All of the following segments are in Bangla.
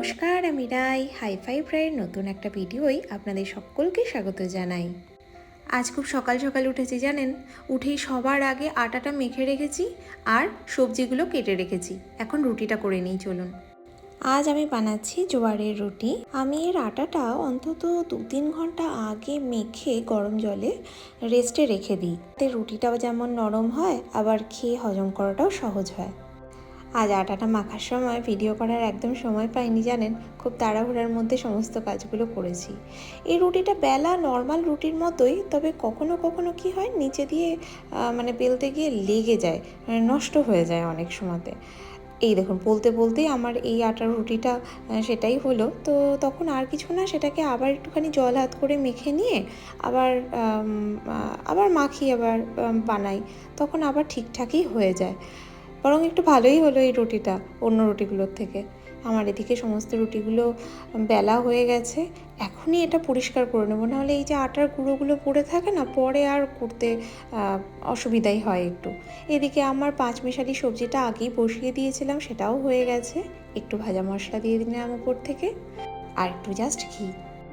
নমস্কার, আমি রাই। হাইফাই ফ্রাইয়ের নতুন একটা ভিডিওই আপনাদের সকলকে স্বাগত জানাই। আজ খুব সকাল সকাল উঠেছি জানেন। উঠেই সবার আগে আটাটা মেখে রেখেছি আর সবজিগুলো কেটে রেখেছি। এখন রুটিটা করে নিই, চলুন। আজ আমি বানাচ্ছি জোয়ারের রুটি। আমি এর আটাটা অন্তত 2-3 ঘন্টা আগে মেখে গরম জলে রেস্টে রেখে দিই, তাতে রুটিটাও যেমন নরম হয় আবার খেয়ে হজম করাটাও সহজ হয়। আজ আটাটা মাখার সময় ভিডিও করার একদম সময় পাইনি জানেন, খুব তাড়াহুড়ার মধ্যে সমস্ত কাজগুলো করেছি। এই রুটিটা বেলা নর্মাল রুটির মতোই, তবে কখনো কখনো কি হয় নিচে দিয়ে বেলতে গিয়ে লেগে যায়, নষ্ট হয়ে যায় অনেক সময়তে। এই দেখুন, বলতে বলতেই আমার এই আটার রুটিটা সেটাই হলো। তো তখন আর কিছু না, সেটাকে আবার একটুখানি জল হাত করে মেখে নিয়ে আবার মাখি, আবার বানাই, তখন আবার ঠিকঠাকই হয়ে যায়। বরং একটু ভালোই হলো এই রুটিটা অন্য রুটিগুলোর থেকে। আমার এদিকে সমস্ত রুটিগুলো বেলা হয়ে গেছে। এখনই এটা পরিষ্কার করে নেবো, নাহলে এই যে আটার গুঁড়োগুলো পড়ে থাকে না, পরে আর করতে অসুবিধাই হয় একটু। এদিকে আমার পাঁচমিশালি সবজিটা আগেই বসিয়ে দিয়েছিলাম, সেটাও হয়ে গেছে। একটু ভাজা মশলা দিয়ে দিলাম উপর থেকে, আর একটু জাস্ট ঘি।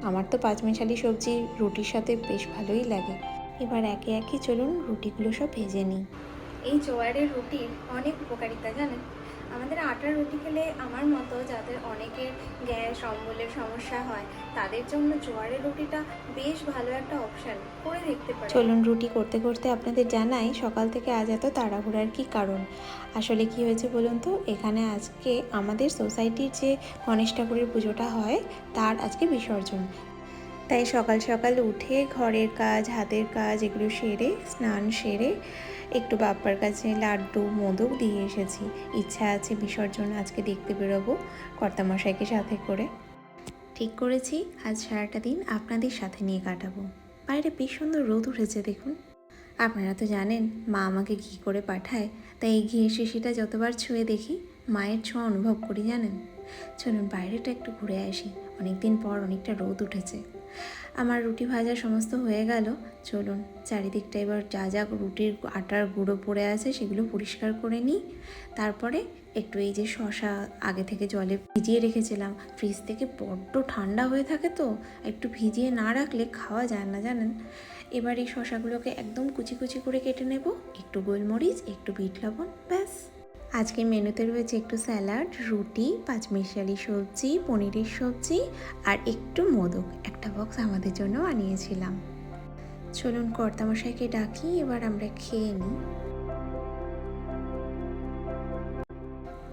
আমার তো পাঁচমিশালি সবজি রুটির সাথে বেশ ভালোই লাগে। এবার একে একে চলুন রুটিগুলো সব ভেজে নিই। এই জোয়ারের রুটির অনেক উপকারিতা জানেন। আমাদের আটার রুটি খেলে আমার মতো যাদের অনেকের গ্যাস অম্বলের সমস্যা হয়, তাদের জন্য জোয়ারের রুটিটা বেশ ভালো একটা অপশান, করে দেখতে পারেন। চলুন রুটি করতে করতে আপনাদের জানাই সকাল থেকে আজ এত তাড়াহুড়ার কী কারণ। আসলে কি হয়েছে বলুন তো, এখানে আজকে আমাদের সোসাইটির যে গণেশ ঠাকুরের পুজোটা হয় তার আজকে বিসর্জন। তাই সকাল সকাল উঠে ঘরের কাজ, হাতের কাজ এগুলো সেরে, স্নান সেরে একটু বাপ্পার কাছে লাড্ডু মোদক দিয়ে এসেছি। ইচ্ছা আছে বিসর্জন আজকে দেখতে বেরোবো কর্তামশাইকে সাথে করে। ঠিক করেছি আজ সারাটা দিন আপনাদের সাথে নিয়ে কাটাবো। বাইরে বেশ সুন্দর রোদ উঠেছে দেখুন। আপনারা তো জানেন মা আমাকে ঘি করে পাঠায়, তাই এই ঘিয়ের শিশিটা যতবার ছুঁয়ে দেখি মায়ের ছোঁয়া অনুভব করি জানেন। চলুন বাইরেটা একটু ঘুরে আসি, অনেকদিন পর অনেকটা রোদ উঠেছে। আমার রুটি ভাজা সমস্ত হয়ে গেল। চলুন চারিদিকটা এবার যা যা রুটির আটার গুঁড়ো পড়ে আছে সেগুলো পরিষ্কার করে নিই। তারপরে একটু এই যে শসা আগে থেকে জলে ভিজিয়ে রেখেছিলাম, ফ্রিজ থেকে বড্ড ঠান্ডা হয়ে থাকে তো একটু ভিজিয়ে না রাখলে খাওয়া যায় না জানেন। এবার এই শসাগুলোকে একদম কুচি কুচি করে কেটে নেব, একটু গোলমরিচ, একটু বিট লবণ, ব্যাস। আজকের মেনুতে রয়েছে একটু স্যালাড, রুটি, পাঁচমিশালি সবজি, পনিরের সবজি আর একটু মোদক। একটা বক্স আমাদের জন্য আনিয়েছিলাম। চলুন কর্তামশাইকে ডাকি, এবার আমরা খেয়ে নিই।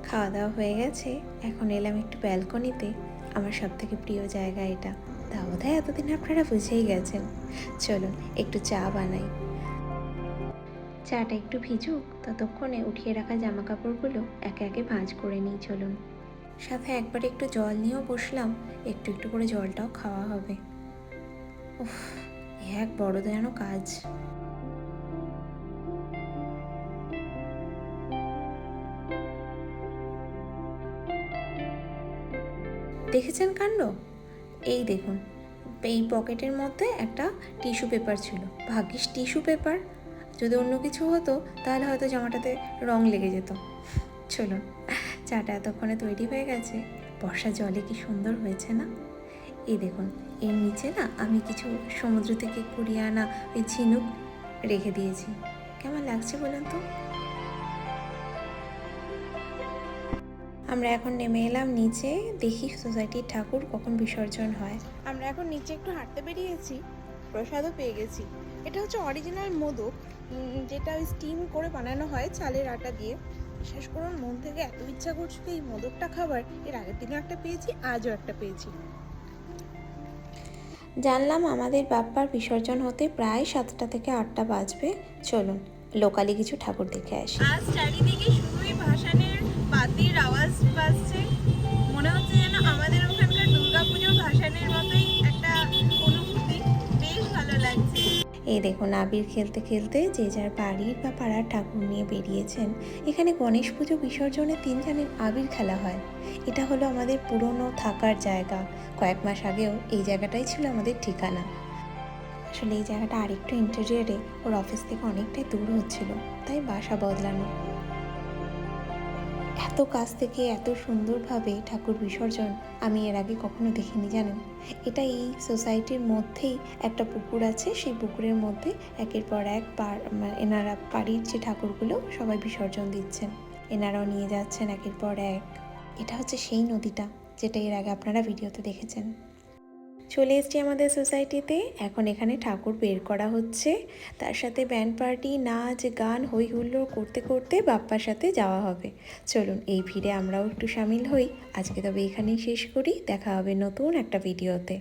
খাওয়া দাওয়া হয়ে গেছে, এখন এলাম একটু ব্যালকনিতে। আমার সব থেকে প্রিয় জায়গা এটা, তা বোধহয় এতদিন আপনারা বুঝেই গেছেন। চলুন একটু চা বানাই। চাটা একটু ভিজুক, ততক্ষণে উঠিয়ে রাখা জামা কাপড়গুলো একে একে ভাঁজ করে নিই। চলুন সাথে একবার একটু জল নিয়েও বসলাম, একটু একটু করে জলটাও খাওয়া হবে। উফ, এক বড় যেন কাজ। দেখেছেন কাণ্ড? এই দেখুন, এই পকেটের মধ্যে একটা টিস্যু পেপার ছিল। ভাগ্যিস টিস্যু পেপার, যদি অন্য কিছু হতো তাহলে হয়তো জামাটাতে রং লেগে যেত। চলুন চাটা এতক্ষণে তৈরি হয়ে গেছে। বর্ষা জলে কি সুন্দর হয়েছে না? এই দেখুন, এর নিচে না আমি কিছু সমুদ্র থেকে কুড়িয়ে আনা ওই ঝিনুক রেখে দিয়েছি। কেমন লাগছে বলুন তো? আমরা এখন নেমে এলাম নিচে, দেখি সোসাইটির ঠাকুর কখন বিসর্জন হয়। আমরা এখন নিচে একটু হাঁটতে বেরিয়েছি, প্রসাদও পেয়ে গেছি। এটা হচ্ছে অরিজিনাল মোদক, যেটা স্টিম করে বানানো হয় চালের আটা দিয়ে। বিশেষ করুন মন থেকে এত ইচ্ছা করছিল এই মোদকটা খাবার, এর আগের দিনও একটা পেয়েছি, আজও একটা পেয়েছি। জানলাম আমাদের বাপ্পার বিসর্জন হতে প্রায় 7টা থেকে 8টা বাজবে। চলুন লোকালি কিছু ঠাকুর দেখে আসি। আজ চারিদিকে শুধুই ভাসানের বাতির আওয়াজ বাজছে, মনে হচ্ছে যেন আমাদের ওখানকার দুর্গাপুজোর ভাসানের মতোই একটা অনুভূতি, বেশ ভালো লাগছে। এই দেখুন আবির খেলতে খেলতে যে যার বাড়ির বা পাড়ার ঠাকুর নিয়ে বেরিয়েছেন। এখানে গণেশ পুজো বিসর্জনের দিন জানেন আবির খেলা হয়। এটা হলো আমাদের পুরনো থাকার জায়গা। কয়েক মাস আগেও এই জায়গাটাই ছিল আমাদের ঠিকানা। আসলে এই জায়গাটা আরেকটু ইন্টেরিয়ারে, ওর অফিস থেকে অনেকটাই দূর হচ্ছিল, তাই বাসা বদলানো। এত কাছ থেকে এত সুন্দরভাবে ঠাকুর বিসর্জন আমি এর আগে কখনো দেখিনি জানেন। এটা এই সোসাইটির মধ্যেই একটা পুকুর আছে, সেই পুকুরের মধ্যে একের পর এক এনারা বাড়ির যে ঠাকুরগুলো সবাই বিসর্জন দিচ্ছেন, এনারাও নিয়ে যাচ্ছেন একের পর এক। এটা হচ্ছে সেই নদীটা যেটা এর আগে আপনারা ভিডিওতে দেখেছেন। চলে এসেছি আমাদের সোসাইটিতে, এখন এখানে ঠাকুর বের করা হচ্ছে, তার সাথে ব্যান্ড পার্টি, নাচ গান হই হুল্লোড় করতে করতে বাপ্পার সাথে যাওয়া হবে। চলুন এই ভিড়ে আমরাও একটু সামিল হই। আজকে তবে এখানেই শেষ করি, দেখা হবে নতুন একটা ভিডিওতে।